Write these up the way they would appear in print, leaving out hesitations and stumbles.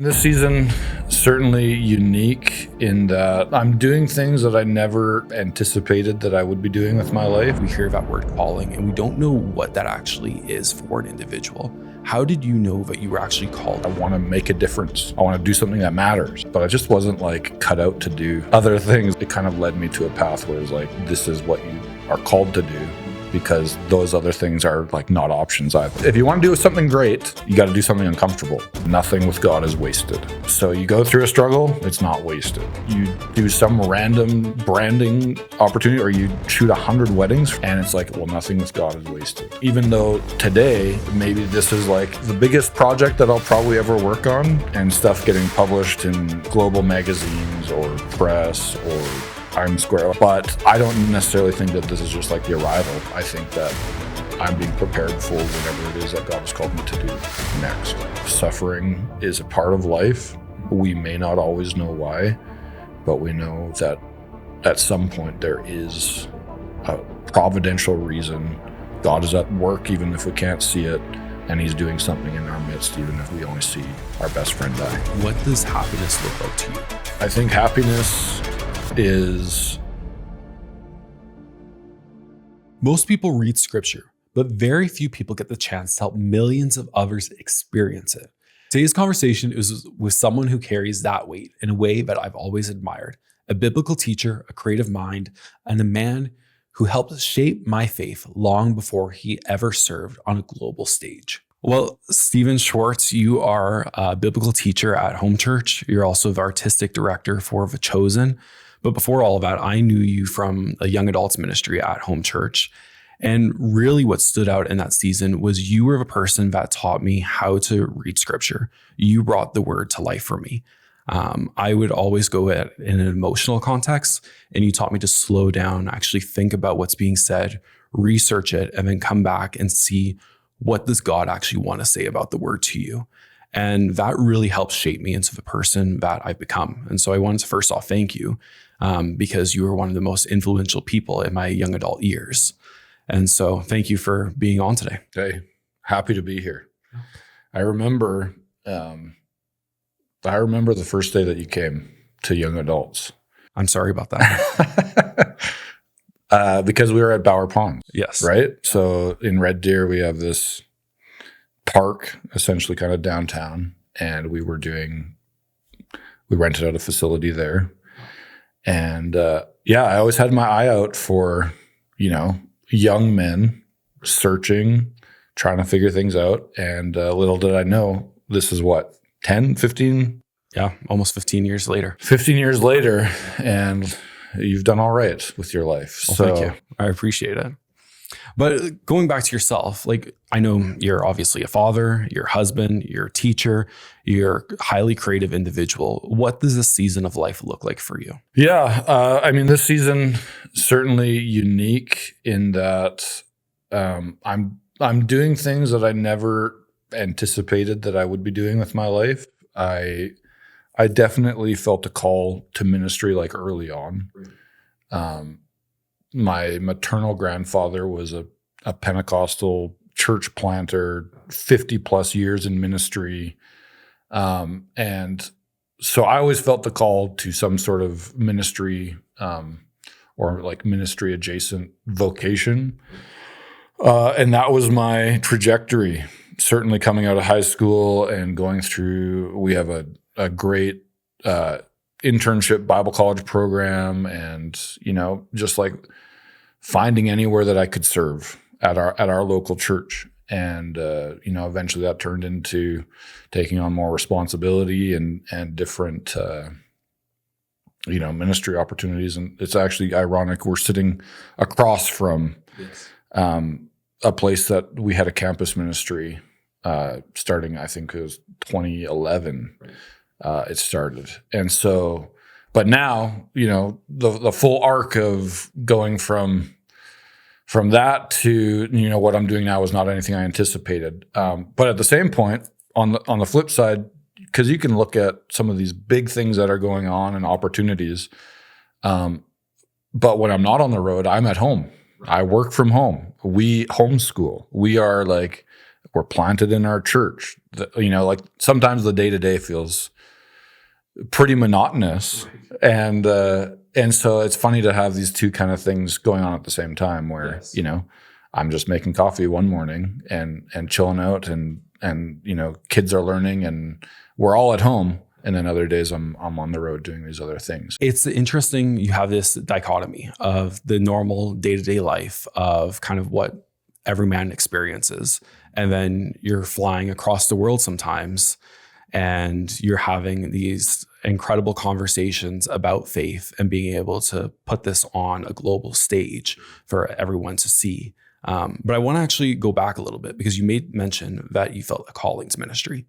This season, certainly unique in that I'm doing things that I never anticipated that I would be doing with my life. We hear that word calling and we don't know what that actually is for an individual. How did you know that you were actually called? I want to make a difference. I want to do something that matters, but I just wasn't like cut out to do other things. It kind of led me to a path where it's like, this is what you are called to do, because those other things are like not options either. If you want to do something great, you got to do something uncomfortable. Nothing with God is wasted. So you go through a struggle, it's not wasted. You do some random branding opportunity, or you shoot 100 weddings, and it's like, well, nothing with God is wasted. Even though today, maybe this is like the biggest project that I'll probably ever work on, and stuff getting published in global magazines or press or Times Square, but I don't necessarily think that this is just like the arrival. I think that I'm being prepared for whatever it is that God has called me to do next. Suffering is a part of life. We may not always know why, but we know that at some point there is a providential reason. God is at work even if we can't see it, and he's doing something in our midst even if we only see our best friend die. What does happiness look like to you? I think happiness is... Most people read scripture, but very few people get the chance to help millions of others experience it. Today's conversation is with someone who carries that weight in a way that I've always admired: a biblical teacher, a creative mind, and a man who helped shape my faith long before he ever served on a global stage. Well, Stephen Schwartz, you are a biblical teacher at Home Church. You're also the artistic director for The Chosen. But before all of that, I knew you from a young adults ministry at Home Church. And really what stood out in that season was you were the person that taught me how to read scripture. You brought the word to life for me. I would always go in an emotional context, and you taught me to slow down, actually think about what's being said, research it, and then come back and see, what does God actually want to say about the word to you? And that really helped shape me into the person that I've become. And so I wanted to first off thank you, because you were one of the most influential people in my young adult years. And so thank you for being on today. Hey, happy to be here. I remember the first day that you came to young adults. I'm sorry about that. Because we were at Bower Ponds. Yes. Right? So in Red Deer, we have this park, essentially kind of downtown, and we rented out a facility there. And I always had my eye out for, young men searching, trying to figure things out. And little did I know, this is what, 10, 15? Yeah, almost 15 years later. 15 years later, and you've done all right with your life. Well, thank you. I appreciate it. But going back to yourself, like, I know you're obviously a father, you're a husband, you're a teacher, you're a highly creative individual. What does this season of life look like for you? Yeah, this season certainly unique in that I'm doing things that I never anticipated that I would be doing with my life. I definitely felt a call to ministry like early on. My maternal grandfather was a Pentecostal church planter, 50 plus years in ministry. And so I always felt the call to some sort of ministry, or like ministry adjacent vocation. And that was my trajectory, certainly coming out of high school and going through, we have a great, internship Bible college program, and just like finding anywhere that I could serve at our local church. And eventually that turned into taking on more responsibility and different ministry opportunities. And it's actually ironic, we're sitting across from a place that we had a campus ministry starting, I think it was 2011. Right. It started. And so, but now, the full arc of going from that to, what I'm doing now is not anything I anticipated. But at the same point, on the flip side, because you can look at some of these big things that are going on and opportunities. But when I'm not on the road, I'm at home. Right. I work from home. We homeschool. We are like were planted in our church. Like sometimes the day-to-day feels pretty monotonous. Right. And so it's funny to have these two kind of things going on at the same time where, yes. I'm just making coffee one morning and chilling out and kids are learning and we're all at home. And then other days I'm on the road doing these other things. It's interesting. You have this dichotomy of the normal day-to-day life of kind of what every man experiences. And then you're flying across the world sometimes and you're having these incredible conversations about faith and being able to put this on a global stage for everyone to see. But I want to actually go back a little bit because you made mention that you felt a calling to ministry.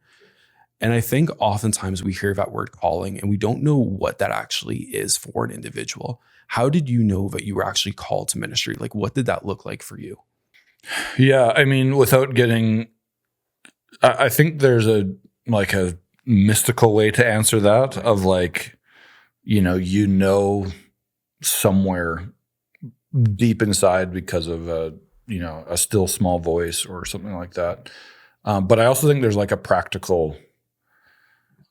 And I think oftentimes we hear that word calling and we don't know what that actually is for an individual. How did you know that you were actually called to ministry? Like, what did that look like for you? Yeah, I mean, without getting, I think there's a mystical way to answer that of somewhere deep inside because of a still small voice or something like that. But I also think there's like a practical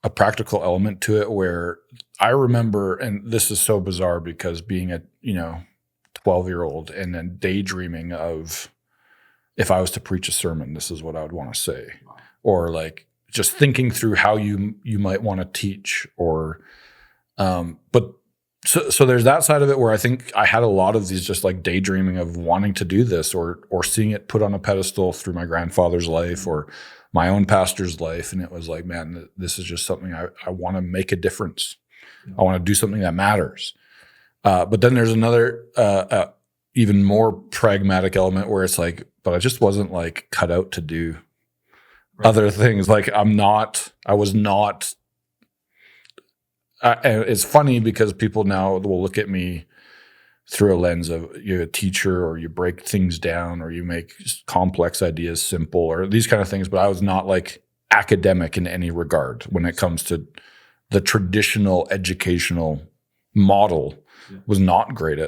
element to it where I remember, and this is so bizarre because being a 12-year-old and then daydreaming of if I was to preach a sermon, this is what I would want to say, or like just thinking through how you might want to teach, or but so there's that side of it where I think I had a lot of these just like daydreaming of wanting to do this or seeing it put on a pedestal through my grandfather's life or my own pastor's life. And it was like, man, this is just something I want to make a difference. I want to do something that matters. But then there's another even more pragmatic element where it's like, but I just wasn't like cut out to do other things. Like I was not. And it's funny because people now will look at me through a lens of you're a teacher or you break things down or you make complex ideas simple or these kind of things. But I was not like academic in any regard when it comes to the traditional educational model. Was not great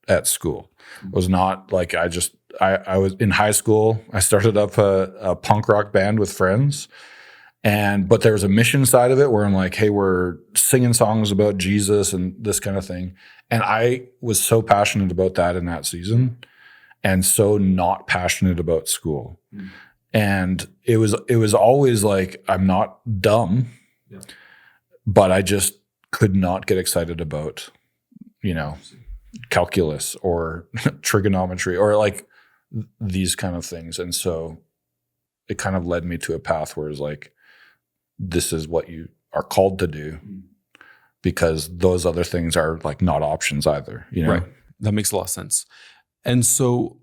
at school. Was not like I was in high school. I started up a punk rock band with friends. But there was a mission side of it where I'm like, hey, we're singing songs about Jesus and this kind of thing. And I was so passionate about that in that season and so not passionate about school. Mm. And it was always like, I'm not dumb, but I just could not get excited about, calculus or trigonometry or like these kind of things. And so it kind of led me to a path where it's like, this is what you are called to do because those other things are like not options either, Right. That makes a lot of sense. And so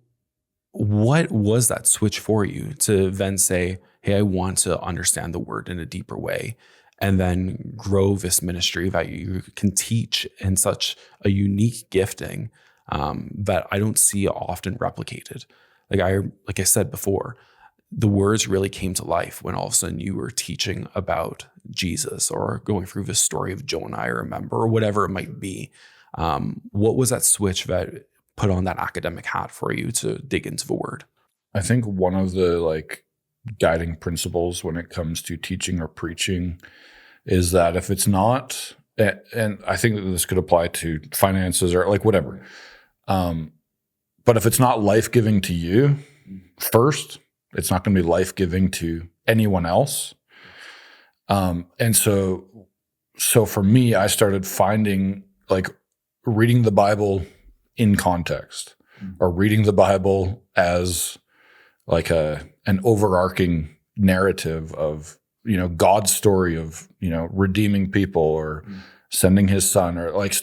what was that switch for you to then say, hey, I want to understand the word in a deeper way and then grow this ministry that you can teach in such a unique gifting that I don't see often replicated. Like I said before, the words really came to life when all of a sudden you were teaching about Jesus or going through the story of Jonah, I remember, or whatever it might be. What was that switch that put on that academic hat for you to dig into the word? I think one of the like guiding principles when it comes to teaching or preaching is that if it's not, and I think that this could apply to finances or like whatever, but if it's not life-giving to you first, it's not going to be life-giving to anyone else. And so for me, I started finding like reading the Bible in context or reading the Bible as like an overarching narrative of, God's story of, redeeming people or sending his son or like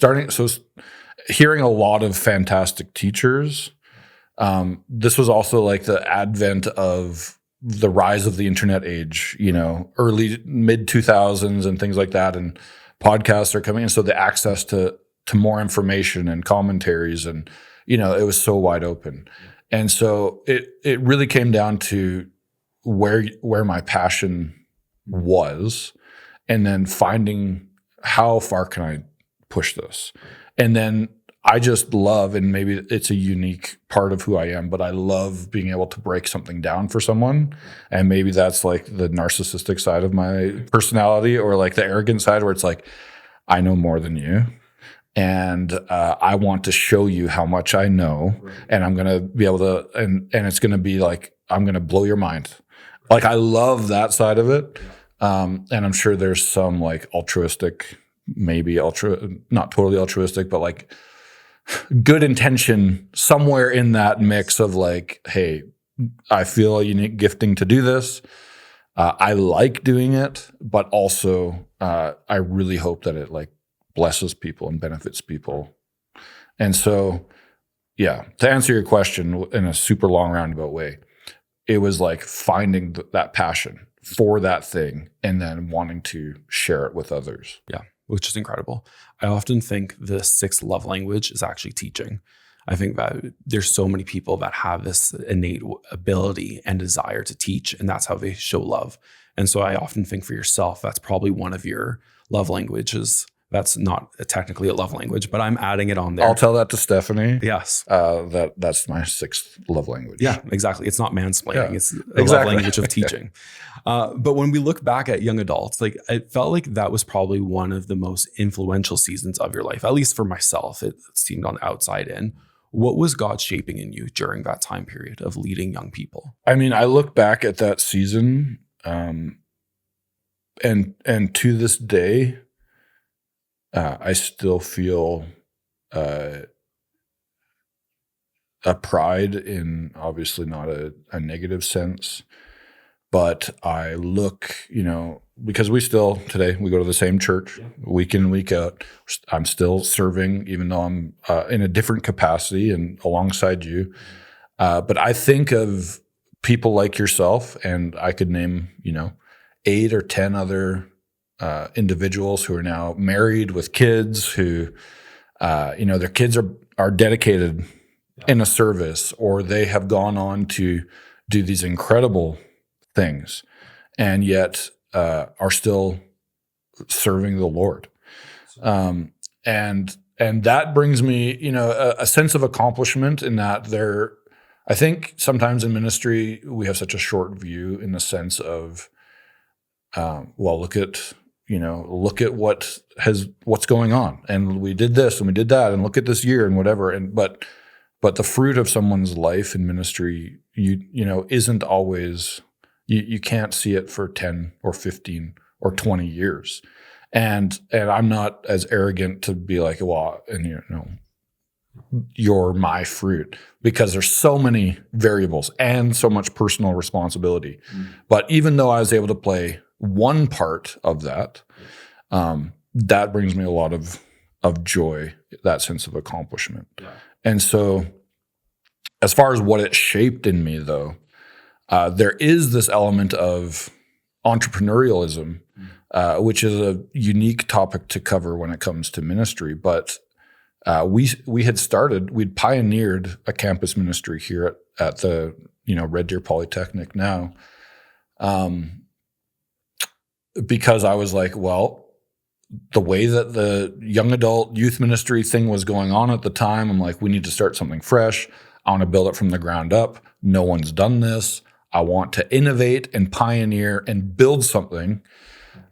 hearing a lot of fantastic teachers. This was also like the advent of the rise of the internet age, early mid 2000s and things like that. And podcasts are coming in. So the access to more information and commentaries and, it was so wide open. And so it really came down to where my passion was and then finding how far can I push this? And then I just love, and maybe it's a unique part of who I am, but I love being able to break something down for someone. And maybe that's like the narcissistic side of my personality, or like the arrogant side where it's like, I know more than you. And I want to show you how much I know. And I'm going to be able to, and it's going to be like, I'm going to blow your mind. Like, I love that side of it. And I'm sure there's some like altruistic, maybe not totally altruistic, but like good intention somewhere in that mix of like, hey, I feel a unique gifting to do this. I like doing it, but also I really hope that it like blesses people and benefits people. And so, yeah, to answer your question in a super long roundabout way, it was like finding that passion for that thing and then wanting to share it with others. Yeah, which is incredible. I often think the sixth love language is actually teaching. I think that there's so many people that have this innate ability and desire to teach, and that's how they show love. And so I often think for yourself, that's probably one of your love languages. That's not technically a love language, but I'm adding it on there. I'll tell that to Stephanie. Yes. That's my sixth love language. Yeah, exactly. It's not mansplaining. Yeah, it's the love language of teaching. But when we look back at young adults, like it felt like that was probably one of the most influential seasons of your life, at least for myself. It seemed on the outside in. What was God shaping in you during that time period of leading young people? I mean, I look back at that season, and to this day, I still feel a pride in, obviously not a negative sense, but I look, because we still today, we go to the same church week in, week out. I'm still serving, even though I'm in a different capacity and alongside you. But I think of people like yourself, and I could name, 8 or 10 other individuals who are now married with kids, who, their kids are dedicated in a service, or they have gone on to do these incredible things, and yet are still serving the Lord. And that brings me, a sense of accomplishment in that I think sometimes in ministry, we have such a short view in the sense of, look at what's going on, and we did this and we did that, and look at this year and whatever. But the fruit of someone's life in ministry, isn't always, you can't see it for 10 or 15 or 20 years. And I'm not as arrogant to be like, well, and you're my fruit, because there's so many variables and so much personal responsibility. But even though I was able to play one part of that, that brings me a lot of joy, that sense of accomplishment. Yeah. And so as far as what it shaped in me, though, there is this element of entrepreneurialism, which is a unique topic to cover when it comes to ministry. But we'd pioneered a campus ministry here at the Red Deer Polytechnic now, because I was like, well, the way that the young adult youth ministry thing was going on at the time, I'm like, we need to start something fresh. I want to build it from the ground up. No one's done this. I want to innovate and pioneer and build something.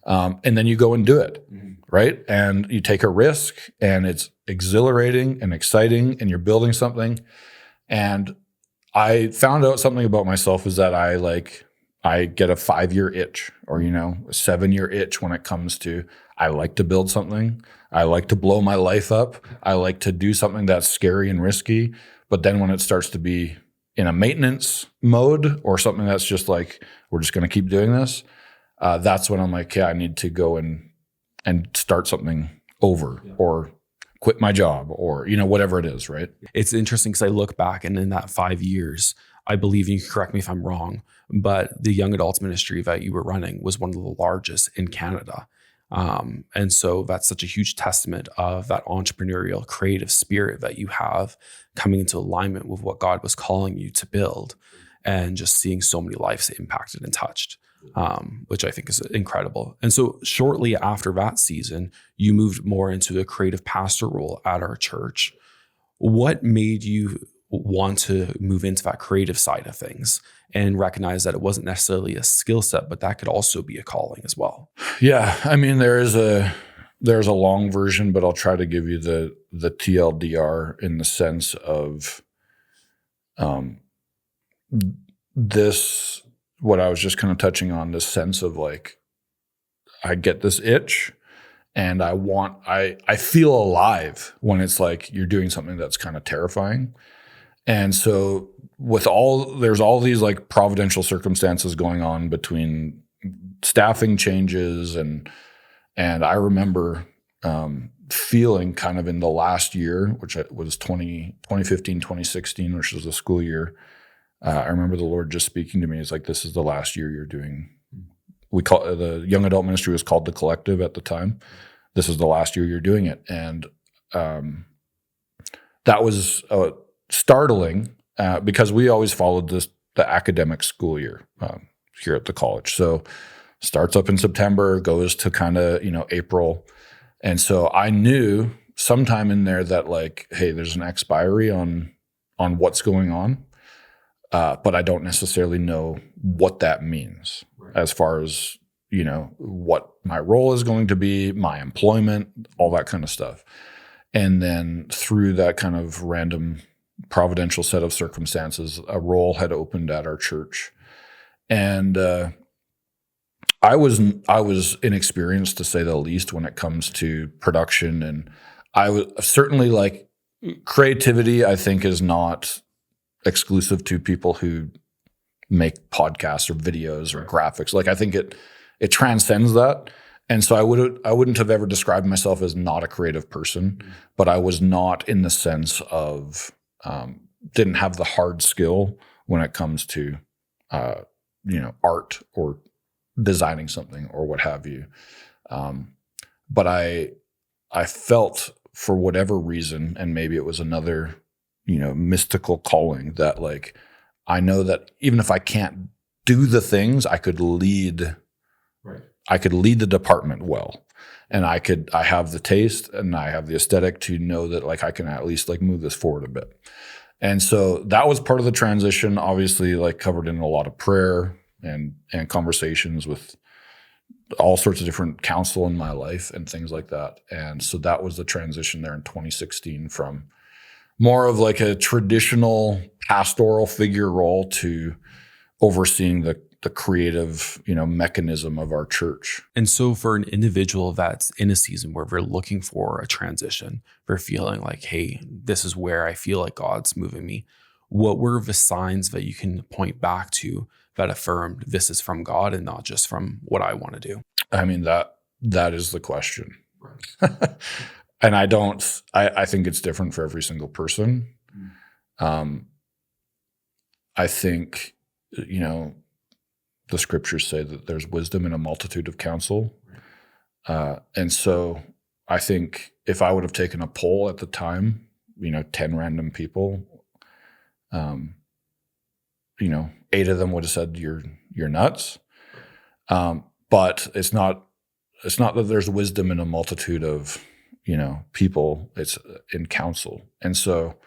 And then you go and do it, right? And you take a risk, and it's exhilarating and exciting, and you're building something. And I found out something about myself is that I get a 5-year itch, or, a 7-year itch when it comes to, I like to build something. I like to blow my life up. I like to do something that's scary and risky. But then when it starts to be in a maintenance mode, or something that's just like, we're just going to keep doing this, that's when I'm like, yeah, I need to go and start something over, or quit my job, or, whatever it is, right? It's interesting because I look back, and in that 5 years, I believe, and you can correct me if I'm wrong, but the young adults ministry that you were running was one of the largest in Canada. And so that's such a huge testament of that entrepreneurial, creative spirit that you have coming into alignment with what God was calling you to build, and just seeing so many lives impacted and touched, which I think is incredible. And so shortly after that season, you moved more into the creative pastor role at our church. What made you want to move into that creative side of things and recognize that it wasn't necessarily a skill set, but that could also be a calling as well? Yeah, I mean, there's a long version, but I'll try to give you the TLDR in the sense of this, what I was just kind of touching on, this sense of like, I get this itch and I feel alive when it's like you're doing something that's kind of terrifying. And so there's all these like providential circumstances going on between staffing changes and I remember feeling kind of in the last year, which was 2015, 2016, which was the school year. I remember the Lord just speaking to me. It's like, this is the last year you're doing. We call the young adult ministry was called The Collective at the time. This is the last year you're doing it. And that was startling because we always followed the academic school year here at the college. So starts up in September, goes to kind of, April. And so I knew sometime in there that like, hey, there's an expiry on what's going on. But I don't necessarily know what that means as far as, what my role is going to be, my employment, all that kind of stuff. And then through that kind of random providential set of circumstances, a role had opened at our church. And I was inexperienced, to say the least, when it comes to production. And I was certainly like, creativity, I think, is not exclusive to people who make podcasts or videos or graphics. Like, I think it transcends that. And so I wouldn't have ever described myself as not a creative person, but I was not in the sense of didn't have the hard skill when it comes to art or designing something or what have you. But I felt, for whatever reason, and maybe it was another mystical calling, that like, I know that even if I can't do the things, I could lead. Right. I could lead the department well, and I have the taste and I have the aesthetic to know that like I can at least like move this forward a bit. And so that was part of the transition, obviously, like covered in a lot of prayer and conversations with all sorts of different counsel in my life and things like that. And so that was the transition there in 2016 from more of like a traditional pastoral figure role to overseeing the creative, mechanism of our church. And so for an individual that's in a season where they're looking for a transition, they're feeling like, hey, this is where I feel like God's moving me. What were the signs that you can point back to that affirmed this is from God and not just from what I want to do? I mean, that is the question. Right. And I think it's different for every single person. I think, the scriptures say that there's wisdom in a multitude of counsel. And so I think if I would have taken a poll at the time, 10 random people, 8 of them would have said you're nuts. But it's not that there's wisdom in a multitude of, people, it's in counsel. And so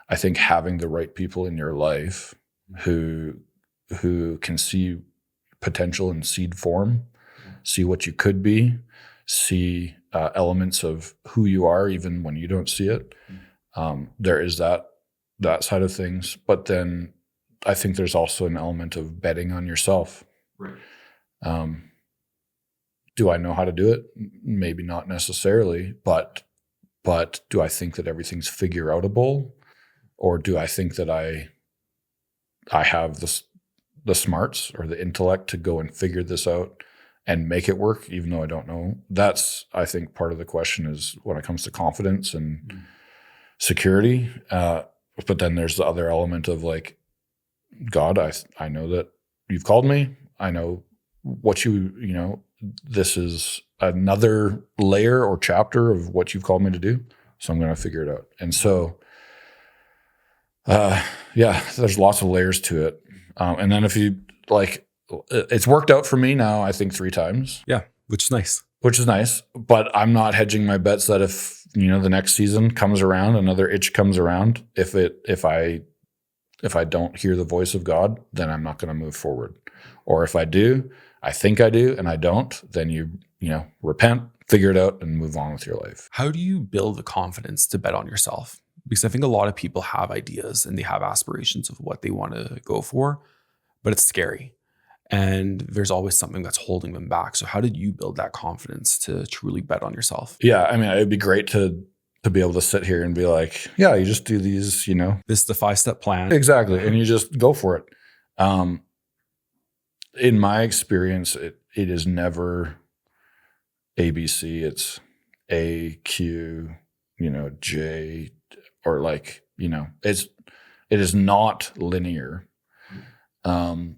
I think having the right people in your life who can see potential in seed form, see what you could be, see elements of who you are even when you don't see it. There is that side of things. But then I think there's also an element of betting on yourself. Right. Do I know how to do it? Maybe not necessarily, but do I think that everything's figure-outable? Or do I think that I have the smarts or the intellect to go and figure this out and make it work, even though I don't know? That's, I think, part of the question is when it comes to confidence and security. But then there's the other element of like, God, I know that you've called me. I know what this is another layer or chapter of what you've called me to do. So I'm going to figure it out. And so, there's lots of layers to it. And then if you like, it's worked out for me now, I think 3 times. Yeah. Which is nice. But I'm not hedging my bets that if the next season comes around, another itch comes around, if I don't hear the voice of God, then I'm not going to move forward. Or if I do, I think I do, and I don't, then you repent, figure it out, and move on with your life. How do you build the confidence to bet on yourself? Because I think a lot of people have ideas and they have aspirations of what they want to go for, but it's scary. And there's always something that's holding them back. So how did you build that confidence to truly bet on yourself? Yeah, I mean, it'd be great to be able to sit here and be like, yeah, you just do these, This is the 5-step plan. Exactly. And you just go for it. In my experience, it is never ABC. It's A, Q, J, or it is not linear. And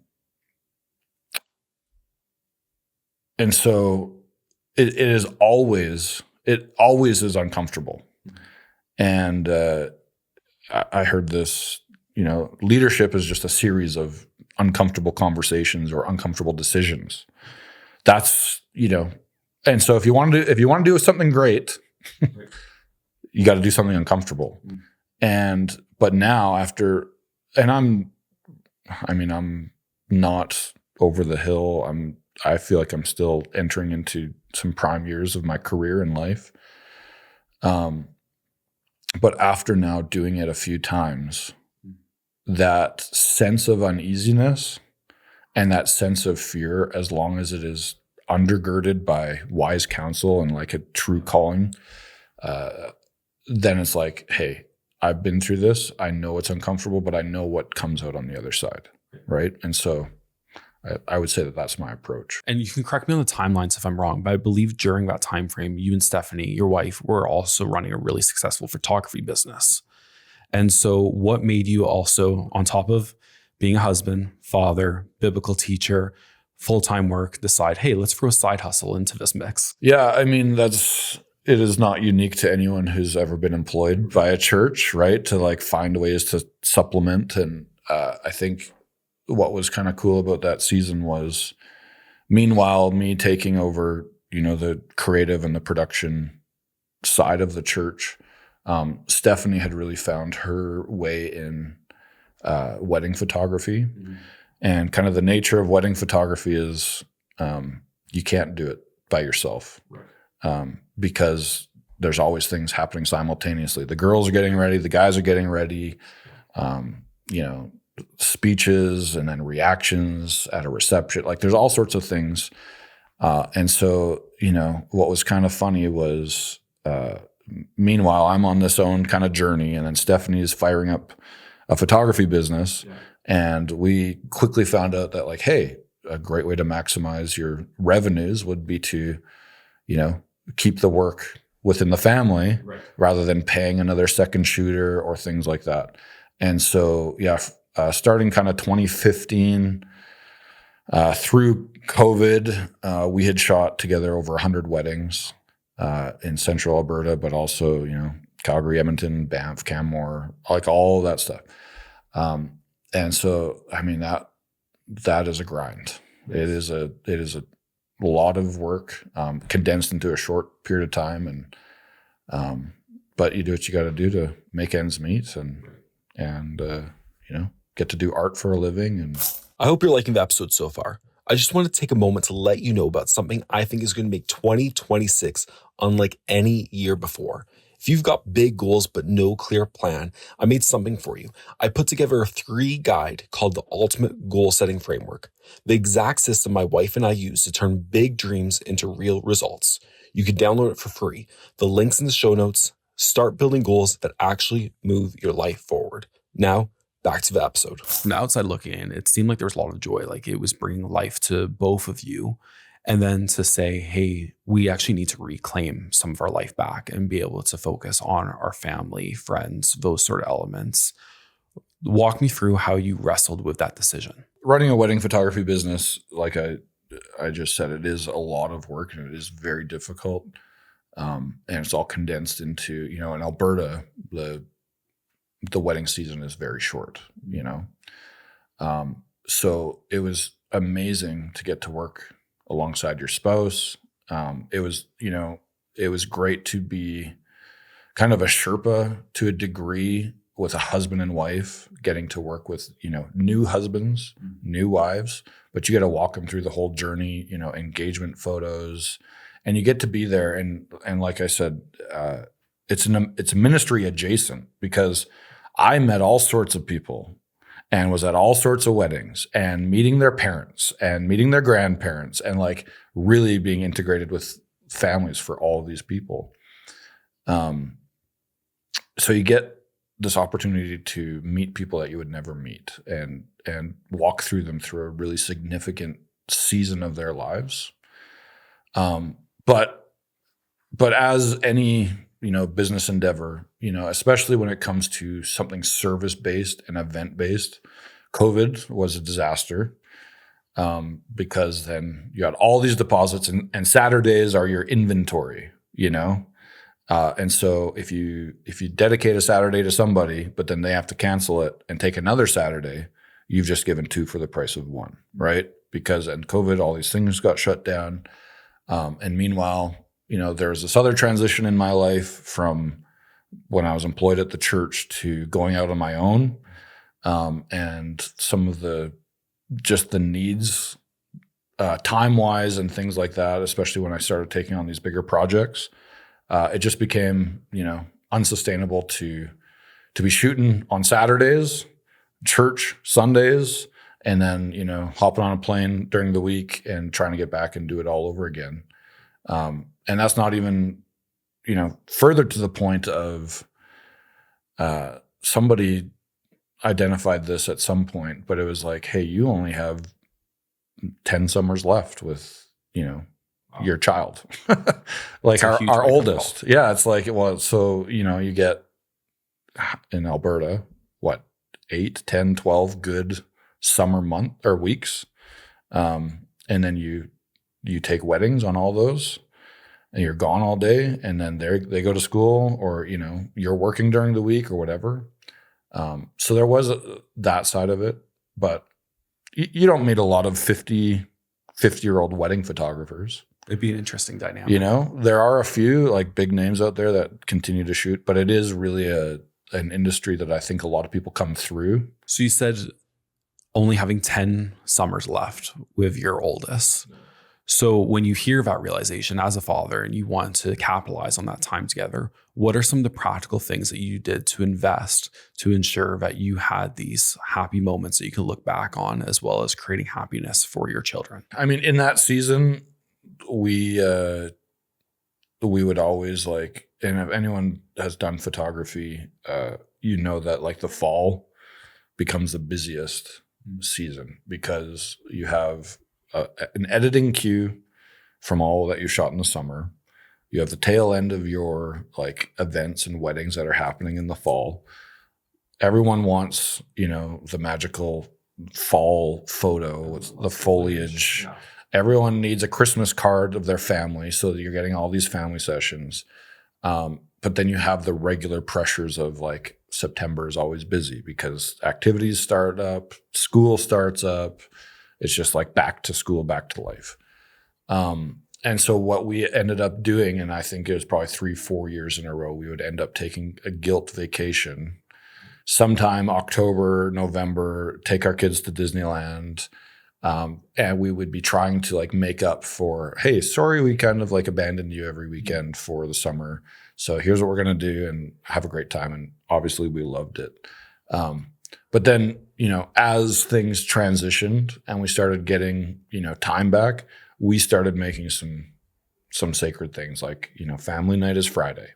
so it always is uncomfortable. And I heard this, leadership is just a series of uncomfortable conversations or uncomfortable decisions. That's, and so if you want to do something great, you got to do something uncomfortable. But now I'm not over the hill. I feel like I'm still entering into some prime years of my career and life. But after now doing it a few times, that sense of uneasiness and that sense of fear, as long as it is undergirded by wise counsel and like a true calling, then it's like, hey, I've been through this. I know it's uncomfortable, but I know what comes out on the other side, right? And so I would say that that's my approach. And you can correct me on the timelines if I'm wrong, but I believe during that time frame, you and Stephanie, your wife, were also running a really successful photography business. And so what made you also, on top of being a husband, father, biblical teacher, full-time work, decide, hey, let's throw a side hustle into this mix? Yeah, I mean, it is not unique to anyone who's ever been employed by a church, right? To like find ways to supplement. And I think what was kind of cool about that season was, meanwhile, me taking over, the creative and the production side of the church, Stephanie had really found her way in wedding photography. Mm-hmm. And kind of the nature of wedding photography is you can't do it by yourself. Right. Because there's always things happening simultaneously. The girls are getting ready, the guys are getting ready, speeches and then reactions at a reception. Like there's all sorts of things. And so, what was kind of funny was, meanwhile, I'm on this own kind of journey, and then Stephanie is firing up a photography business. Yeah. And we quickly found out that like, hey, a great way to maximize your revenues would be to, keep the work within the family, right, rather than paying another second shooter or things like that. And so, starting kind of 2015 through COVID, we had shot together over 100 weddings in central Alberta, but also, Calgary, Edmonton, Banff, Canmore, like all that stuff. And so, I mean, that is a grind. It is a lot of work condensed into a short period of time. And but you do what you got to do to make ends meet and get to do art for a living. And I hope you're liking the episode so far. I just want to take a moment to let you know about something I think is going to make 2026 unlike any year before. If you've got big goals but no clear plan, I made something for you. I put together a 3 guide called the Ultimate Goal Setting Framework, the exact system my wife and I use to turn big dreams into real results. You can download it for free. The link's in the show notes. Start building goals that actually move your life forward. Now, back to the episode. From the outside looking in, it seemed like there was a lot of joy, like it was bringing life to both of you. And then to say, hey, we actually need to reclaim some of our life back and be able to focus on our family, friends, those sort of elements. Walk me through how you wrestled with that decision. Running a wedding photography business, like I just said, it is a lot of work and it is very difficult. And it's all condensed into, in Alberta, the wedding season is very short, So it was amazing to get to work alongside your spouse. It was great to be kind of a Sherpa to a degree with a husband and wife, getting to work with, new husbands, new wives, but you got to walk them through the whole journey, engagement photos, and you get to be there. And like I said, it's ministry adjacent, because I met all sorts of people and was at all sorts of weddings and meeting their parents and meeting their grandparents and like really being integrated with families for all of these people. So you get this opportunity to meet people that you would never meet and walk through them through a really significant season of their lives. But as any, business endeavor, especially when it comes to something service-based and event-based, COVID was a disaster, because then you had all these deposits and Saturdays are your inventory, and so if you dedicate a Saturday to somebody, but then they have to cancel it and take another Saturday, you've just given two for the price of one, right? Because in COVID, all these things got shut down. And meanwhile, there's this other transition in my life from when I was employed at the church to going out on my own. And some of the needs, time-wise and things like that, especially when I started taking on these bigger projects, it just became, unsustainable to be shooting on Saturdays, church Sundays, and then, hopping on a plane during the week and trying to get back and do it all over again. And that's not even, further to the point of somebody identified this at some point, but it was like, hey, you only have 10 summers left with, your child. Like our oldest. Yeah, it's like, well, so, you get in Alberta, 8, 10, 12 good summer month or weeks. And then you take weddings on all those and you're gone all day, and then they go to school, or, you're working during the week or whatever. So there was that side of it, but you don't meet a lot of 50-year-old wedding photographers. It'd be an interesting dynamic. There are a few like big names out there that continue to shoot, but it is really an industry that I think a lot of people come through. So you said only having 10 summers left with your oldest. So when you hear that realization as a father and you want to capitalize on that time together, what are some of the practical things that you did to invest to ensure that you had these happy moments that you can look back on, as well as creating happiness for your children? I mean, in that season, we would always like, and if anyone has done photography, that like the fall becomes the busiest season, because you have an editing queue from all that you shot in the summer. You have the tail end of your like events and weddings that are happening in the fall. Everyone wants, the magical fall photo with the foliage. Yeah. Everyone needs a Christmas card of their family, so that you're getting all these family sessions. But then you have the regular pressures of like September is always busy because activities start up, school starts up. It's just like back to school, back to life. And so what we ended up doing, and I think it was probably 3-4 years in a row, we would end up taking a guilt vacation sometime October, November, take our kids to Disneyland. And we would be trying to like make up for, hey, sorry, we kind of like abandoned you every weekend for the summer. So here's what we're going to do and have a great time. And obviously we loved it. But then, as things transitioned and we started getting, time back, we started making some sacred things like, family night is Friday,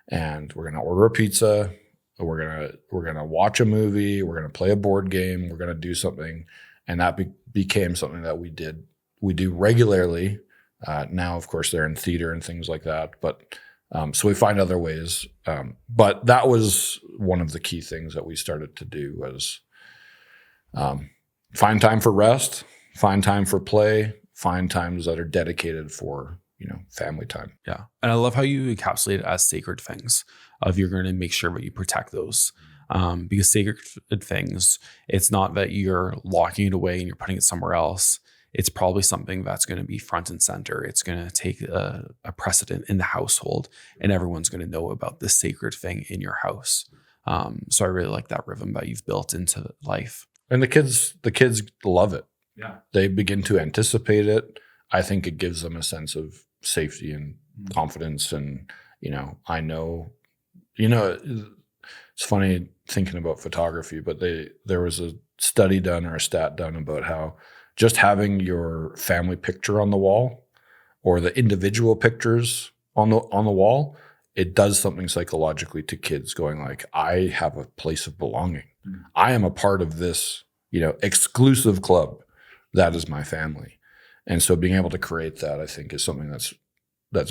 and we're going to order a pizza. We're going to watch a movie. We're going to play a board game. We're going to do something. And that became something that we do regularly. Now, of course, they're in theater and things like that. But so we find other ways. But that was one of the key things that we started to do was find time for rest, find time for play, find times that are dedicated for, family time. Yeah. And I love how you encapsulate it as sacred things of you're going to make sure that you protect those. Because sacred things, it's not that you're locking it away and you're putting it somewhere else. it's probably something that's going to be front and center. It's going to take a precedent in the household, and everyone's going to know about this sacred thing in your house. So I really like that rhythm that you've built into life. And the kids love it. Yeah. They begin to anticipate it. I think it gives them a sense of safety and confidence. And, I know, it's funny thinking about photography, but there was a study done or a stat done about how just having your family picture on the wall or the individual pictures on the wall, it does something psychologically to kids, going like, I have a place of belonging. I am a part of this, exclusive club that is my family. And so being able to create that, I think, is something that's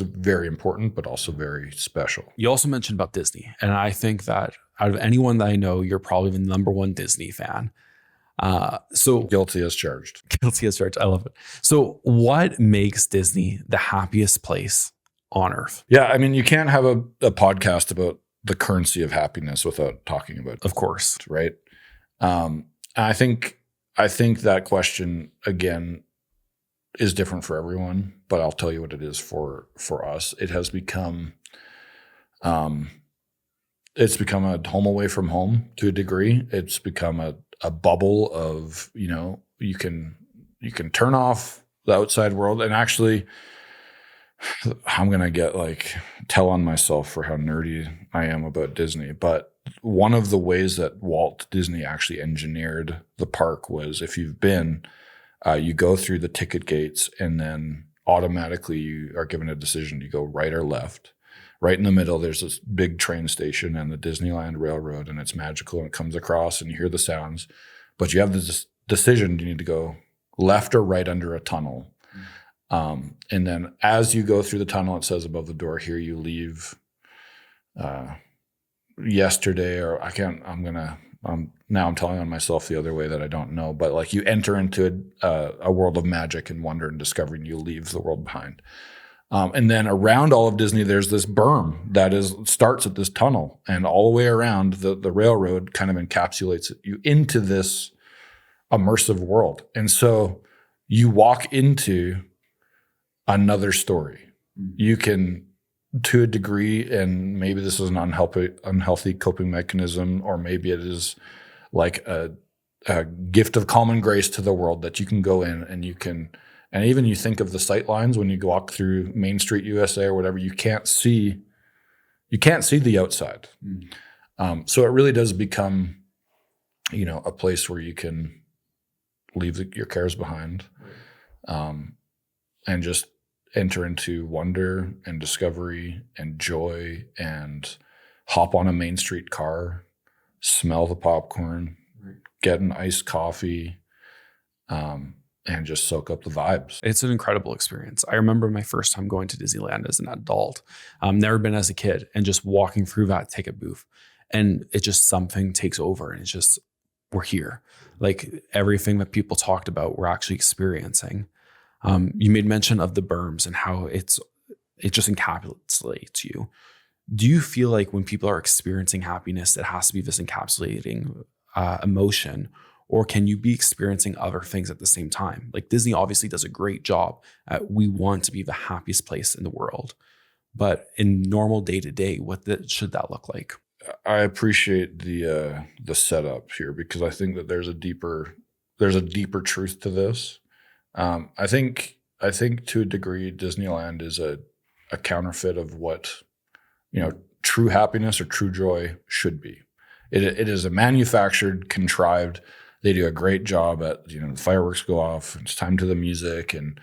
very important, but also very special. You also mentioned about Disney. And I think that out of anyone that I know, you're probably the number one Disney fan. So Guilty as charged. Guilty as charged. I love it. So what makes Disney the happiest place on earth? Yeah. I mean, you can't have a podcast about the currency of happiness without talking about it. Of course. Right. I think that question, again, is different for everyone, but I'll tell you what it is for us. It has become, it's become a home away from home to a degree. It's become a bubble of, you can turn off the outside world. And actually, I'm going to get tell on myself for how nerdy I am about Disney. But one of the ways that Walt Disney actually engineered the park was, if you've been, you go through the ticket gates and then automatically you are given a decision. You go right or left. Right in the middle, there's this big train station and the Disneyland Railroad, and it's magical, and it comes across and you hear the sounds. But you have this decision. You need to go left or right under a tunnel. And then as you go through the tunnel, it says above the door, here you leave yesterday, or now I'm telling on myself the other way that I don't know, but you enter into a world of magic and wonder and discovery, and you leave the world behind. And then around all of Disney, there's this berm that starts at this tunnel, and all the way around the railroad kind of encapsulates you into this immersive world. And so you walk into another story. You can, to a degree, and maybe this is an unhealthy coping mechanism, or maybe it is like a gift of common grace to the world, that you can go in and you can, and even you think of the sight lines when you walk through Main Street USA or whatever, you can't see the outside. So it really does become, a place where you can leave your cares behind, and just enter into wonder and discovery and joy, and hop on a Main Street car, smell the popcorn, get an iced coffee, and just soak up the vibes. It's an incredible experience. I remember my first time going to Disneyland as an adult, never been as a kid, and just walking through that ticket booth, and it just, something takes over, and it's just, we're here. Everything that people talked about, we're actually experiencing. You made mention of the berms and how it just encapsulates you. Do you feel like when people are experiencing happiness, it has to be this encapsulating emotion, or can you be experiencing other things at the same time? Disney obviously does a great job at, we want to be the happiest place in the world, but in normal day to day, should that look like? I appreciate the setup here, because I think that there's a deeper truth to this. I think to a degree, Disneyland is a counterfeit of what, true happiness or true joy should be. It is a manufactured, contrived. They do a great job at, the fireworks go off, it's time to the music and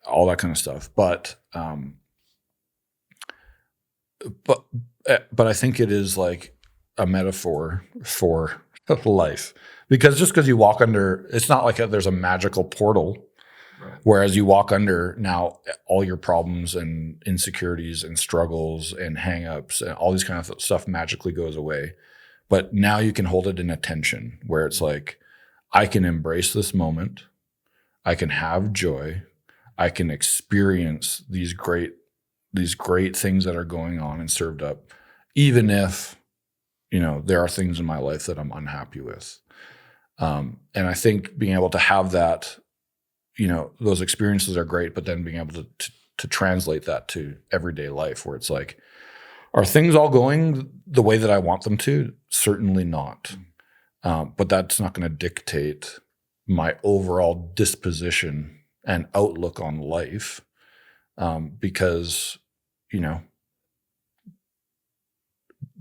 all that kind of stuff. But I think it is like a metaphor for life, because just because you walk under, it's not like there's a magical portal. Right. Whereas you walk under, now all your problems and insecurities and struggles and hangups and all these kind of stuff magically goes away. But now you can hold it in attention, where it's like, I can embrace this moment. I can have joy. I can experience these great things that are going on and served up, even if, there are things in my life that I'm unhappy with. And I think being able to have that, those experiences are great, but then being able to translate that to everyday life where it's like, are things all going the way that I want them to? Certainly not. But that's not going to dictate my overall disposition and outlook on life, because,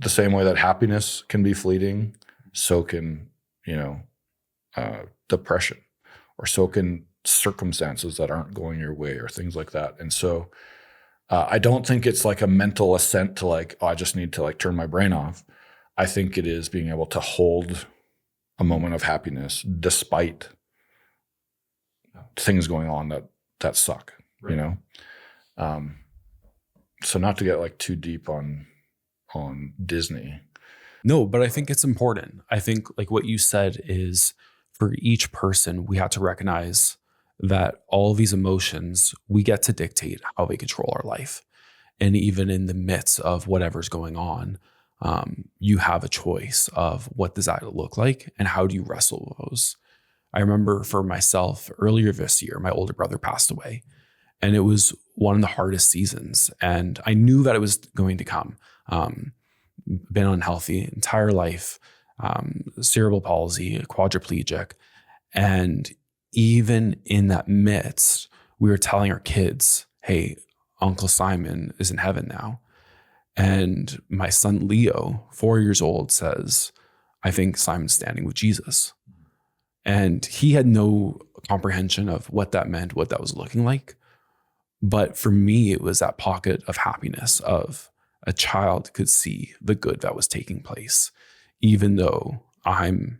the same way that happiness can be fleeting, so can, depression, or so can circumstances that aren't going your way, or things like that. And so I don't think it's like a mental assent to like, oh, I just need to like turn my brain off. I think it is being able to hold a moment of happiness despite things going on that suck, right. So not to get like too deep on Disney. No, but I think it's important. I think like what you said is for each person, we have to recognize that all these emotions, we get to dictate how they control our life. And even in the midst of whatever's going on, you have a choice of what does that look like and how do you wrestle with those. I remember for myself earlier this year, my older brother passed away, and it was one of the hardest seasons. And I knew that it was going to come. Been unhealthy entire life, cerebral palsy, quadriplegic. And even in that midst, we were telling our kids, hey, Uncle Simon is in heaven now. And my son, Leo, 4 years old, says, I think Simon's standing with Jesus. And he had no comprehension of what that meant, what that was looking like. But for me, it was that pocket of happiness of a child could see the good that was taking place, even though I'm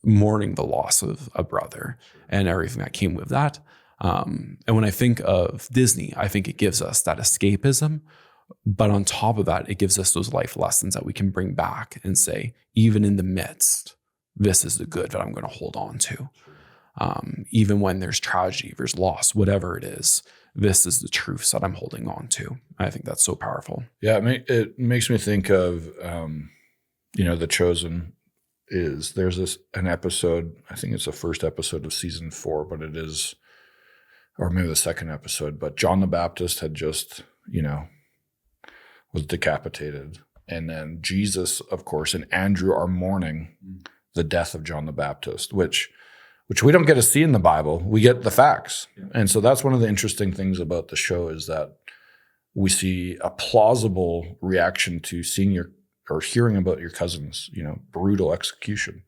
mourning the loss of a brother and everything that came with that. And when I think of Disney, I think it gives us that escapism. But on top of that, it gives us those life lessons that we can bring back and say, even in the midst, this is the good that I'm going to hold on to. Even when there's tragedy, there's loss, whatever it is, this is the truths that I'm holding on to. I think that's so powerful. Yeah, it makes me think of, The Chosen. There's an episode, I think it's the first episode of season 4, but it is, or maybe the second episode, but John the Baptist had just, was decapitated. And then Jesus, of course, and Andrew are mourning the death of John the Baptist, which we don't get to see in the Bible. We get the facts. Yeah. And so that's one of the interesting things about the show is that we see a plausible reaction to seeing or hearing about your cousin's, brutal execution.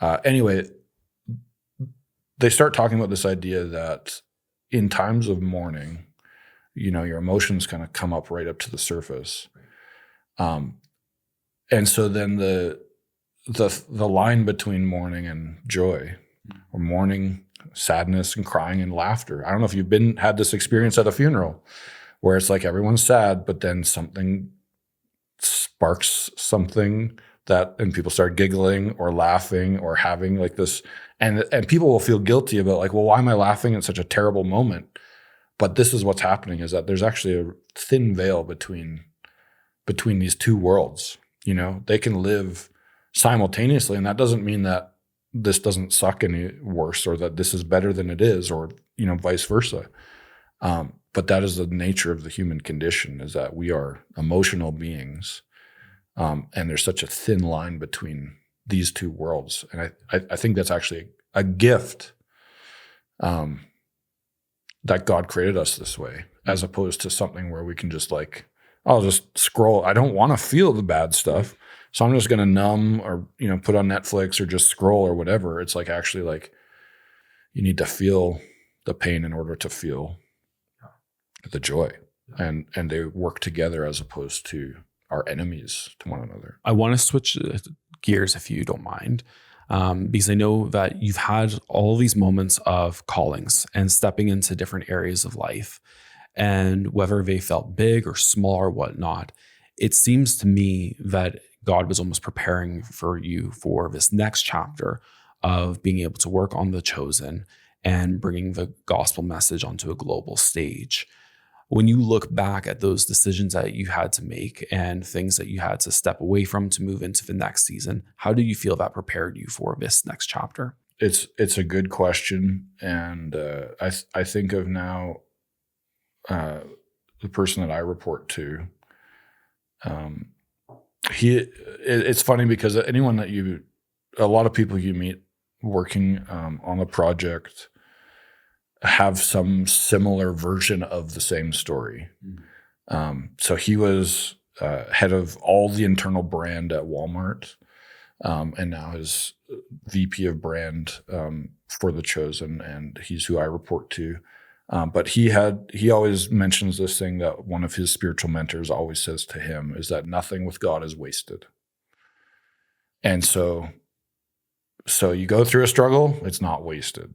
Anyway, they start talking about this idea that in times of mourning, your emotions kind of come up right up to the surface. And so then the line between mourning and joy, or mourning, sadness, and crying and laughter. I don't know if you've had this experience at a funeral where it's like everyone's sad, but then something sparks something and people start giggling or laughing or having like this, and people will feel guilty about like, well, why am I laughing at such a terrible moment? But this is what's happening, is that there's actually a thin veil between these two worlds. They can live simultaneously, and that doesn't mean that this doesn't suck any worse or that this is better than it is, or, vice versa. But that is the nature of the human condition, is that we are emotional beings. And there's such a thin line between these two worlds. And I think that's actually a gift, that God created us this way, as opposed to something where we can just like, I'll just scroll. I don't want to feel the bad stuff, so I'm just going to numb or, put on Netflix or just scroll or whatever. It's like actually like you need to feel the pain in order to feel the joy, and they work together as opposed to our enemies to one another. I want to switch gears if you don't mind, because I know that you've had all these moments of callings and stepping into different areas of life, and whether they felt big or small or whatnot, it seems to me that God was almost preparing for you for this next chapter of being able to work on The Chosen and bringing the gospel message onto a global stage. When you look back at those decisions that you had to make and things that you had to step away from to move into the next season, how do you feel that prepared you for this next chapter? it's a good question, and I think of now the person that I report to. It's funny because a lot of people you meet working on the project have some similar version of the same story. So he was head of all the internal brand at Walmart, and now is VP of brand for The Chosen, and he's who I report to. But he always mentions this thing that one of his spiritual mentors always says to him is that nothing with God is wasted. And so you go through a struggle, it's not wasted,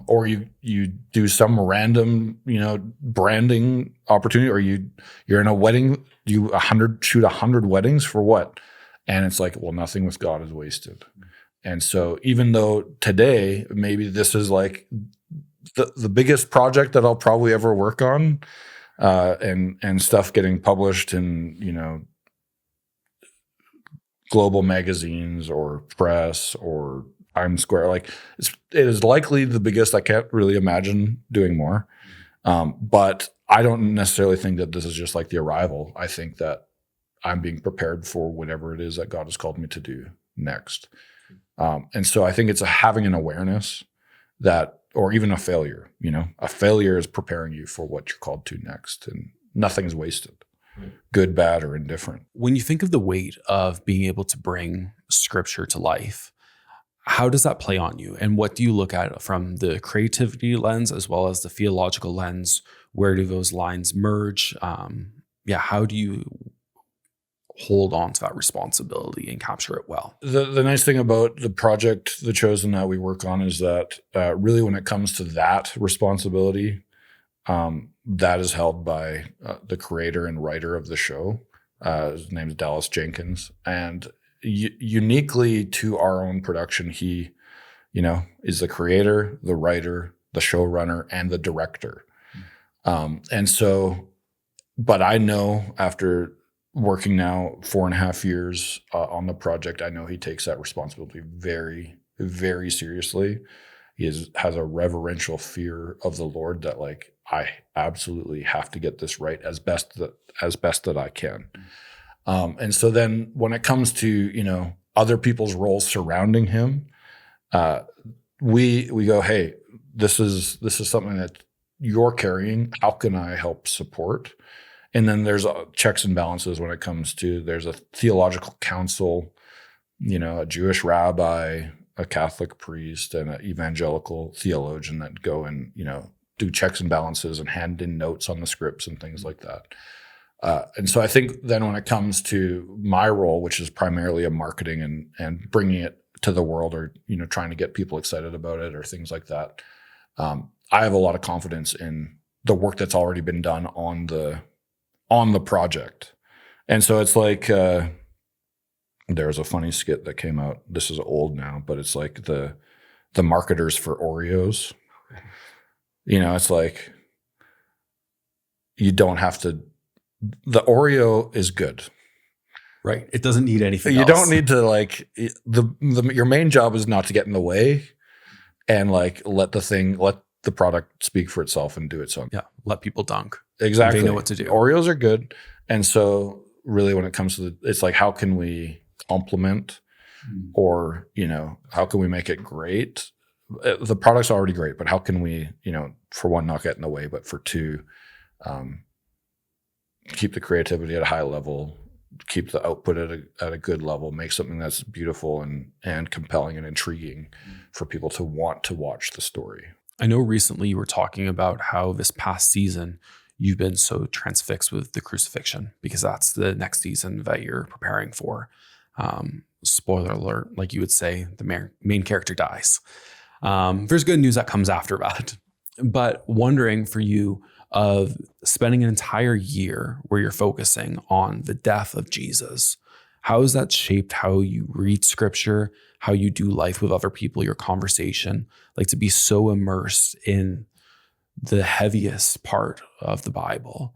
or you do some random, branding opportunity, or you're in a wedding, shoot 100 weddings for what? And it's like, well, nothing with God is wasted. And so even though today, maybe this is like the biggest project that I'll probably ever work on, and stuff getting published in, global magazines or press or Times Square, like it is likely the biggest. I can't really imagine doing more. But I don't necessarily think that this is just like the arrival. I think that I'm being prepared for whatever it is that God has called me to do next. And so I think it's having an awareness that, or even a failure, a failure is preparing you for what you're called to next, and nothing is wasted. Good, bad, or indifferent. When you think of the weight of being able to bring scripture to life, how does that play on you? And what do you look at from the creativity lens as well as the theological lens? Where do those lines merge? How do you hold on to that responsibility and capture it well? The nice thing about the project, The Chosen, that we work on is that really when it comes to that responsibility, that is held by the creator and writer of the show. His name is Dallas Jenkins. And uniquely to our own production, he, is the creator, the writer, the showrunner, and the director. And so, but I know after working now 4.5 years on the project, I know he takes that responsibility very, very seriously. He has a reverential fear of the Lord that, like, I absolutely have to get this right as best that I can. And so then when it comes to, other people's roles surrounding him, we go, hey, this is something that you're carrying. How can I help support? And then there's checks and balances when it comes to, there's a theological counsel, a Jewish rabbi, a Catholic priest, and an evangelical theologian that go and, do checks and balances and hand in notes on the scripts and things like that. And so I think then when it comes to my role, which is primarily a marketing and bringing it to the world, or, trying to get people excited about it or things like that, I have a lot of confidence in the work that's already been done on the project. And so it's like, there's a funny skit that came out. This is old now, but it's like the marketers for Oreos. It's like, you don't have to, the Oreo is good. Right. It doesn't need anything You else. don't need to, like, your main job is not to get in the way and, like, let the product speak for itself and do its own. Yeah. Let people dunk. Exactly. They know what to do. Oreos are good. And so really when it comes to it's like, how can we complement or, how can we make it great? The product's already great, but how can we, for one, not get in the way, but for two, keep the creativity at a high level, keep the output at a good level, make something that's beautiful and compelling and intriguing for people to want to watch the story. I know recently you were talking about how this past season you've been so transfixed with the crucifixion because that's the next season that you're preparing for. Spoiler alert, like you would say, the main character dies. There's good news that comes after that. But wondering for you of spending an entire year where you're focusing on the death of Jesus, how has that shaped how you read scripture, how you do life with other people, your conversation, like to be so immersed in the heaviest part of the Bible,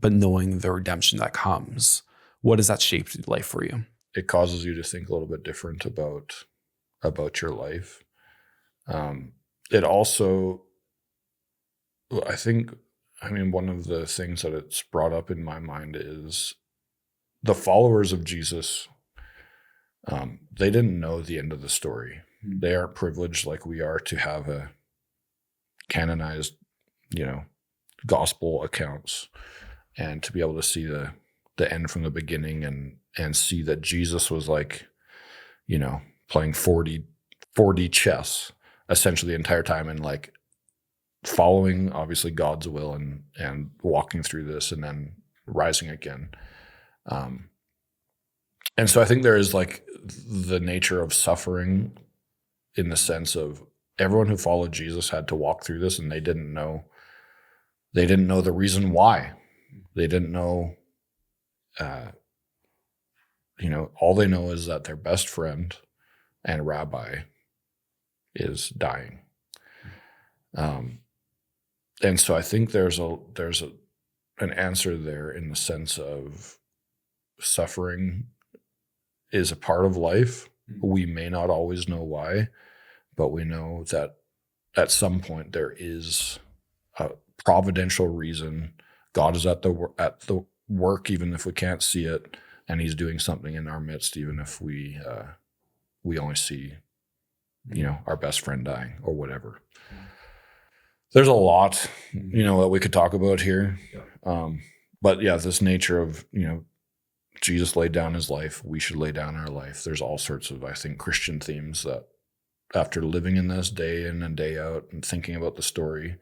but knowing the redemption that comes? What has that shaped life for you? It causes you to think a little bit different about your life. It also, one of the things that it's brought up in my mind is the followers of Jesus, they didn't know the end of the story. They aren't privileged like we are to have a canonized, gospel accounts and to be able to see the end from the beginning and see that Jesus was like, playing 4D chess essentially the entire time and like following obviously God's will and walking through this and then rising again. And so I think there is like the nature of suffering in the sense of everyone who followed Jesus had to walk through this, and they didn't know the reason why. They didn't know, all they know is that their best friend and rabbi is dying. And so I think there's an answer there in the sense of suffering is a part of life. We may not always know why, but we know that at some point there is a providential reason. God is at the work, even if we can't see it, and he's doing something in our midst, even if we only see, our best friend dying or whatever. There's a lot, that we could talk about here. But yeah, this nature of, Jesus laid down his life. We should lay down our life. There's all sorts of, I think, Christian themes that after living in this day in and day out and thinking about the story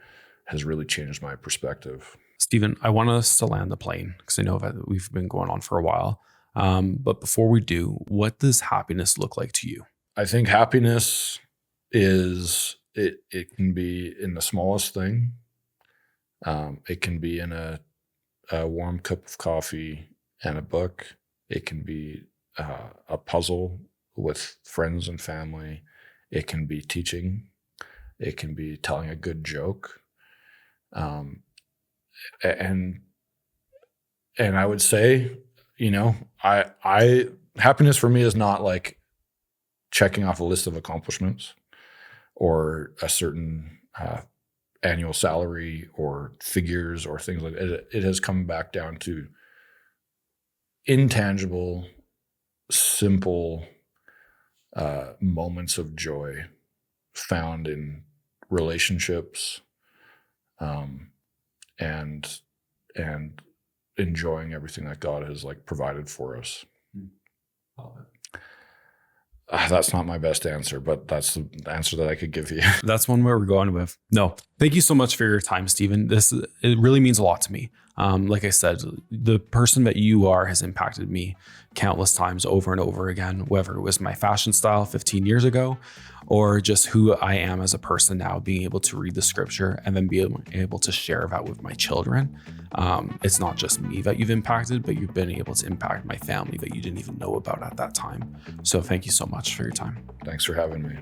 has really changed my perspective. Stephen, I want us to land the plane because I know that we've been going on for a while. But before we do, what does happiness look like to you? I think happiness is, it can be in the smallest thing. It can be in a warm cup of coffee and a book. It can be a puzzle with friends and family. It can be teaching. It can be telling a good joke. And I would say, I happiness for me is not like checking off a list of accomplishments or a certain annual salary or figures or things like that. It has come back down to intangible, simple moments of joy found in relationships, and enjoying everything that God has like provided for us. That's not my best answer, but that's the answer that I could give you. That's one where we're going with. No, thank you so much for your time, Stephen. It really means a lot to me. Like I said, the person that you are has impacted me countless times over and over again, whether it was my fashion style 15 years ago or just who I am as a person now, being able to read the scripture and then be able to share that with my children. It's not just me that you've impacted, but you've been able to impact my family that you didn't even know about at that time. So thank you so much for your time. Thanks for having me.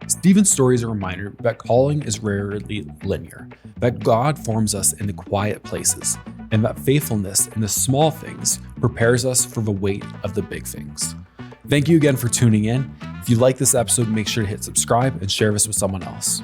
Stephen's story is a reminder that calling is rarely linear, that God forms us in the quiet places, and that faithfulness in the small things prepares us for the weight of the big things. Thank you again for tuning in. If you like this episode, make sure to hit subscribe and share this with someone else.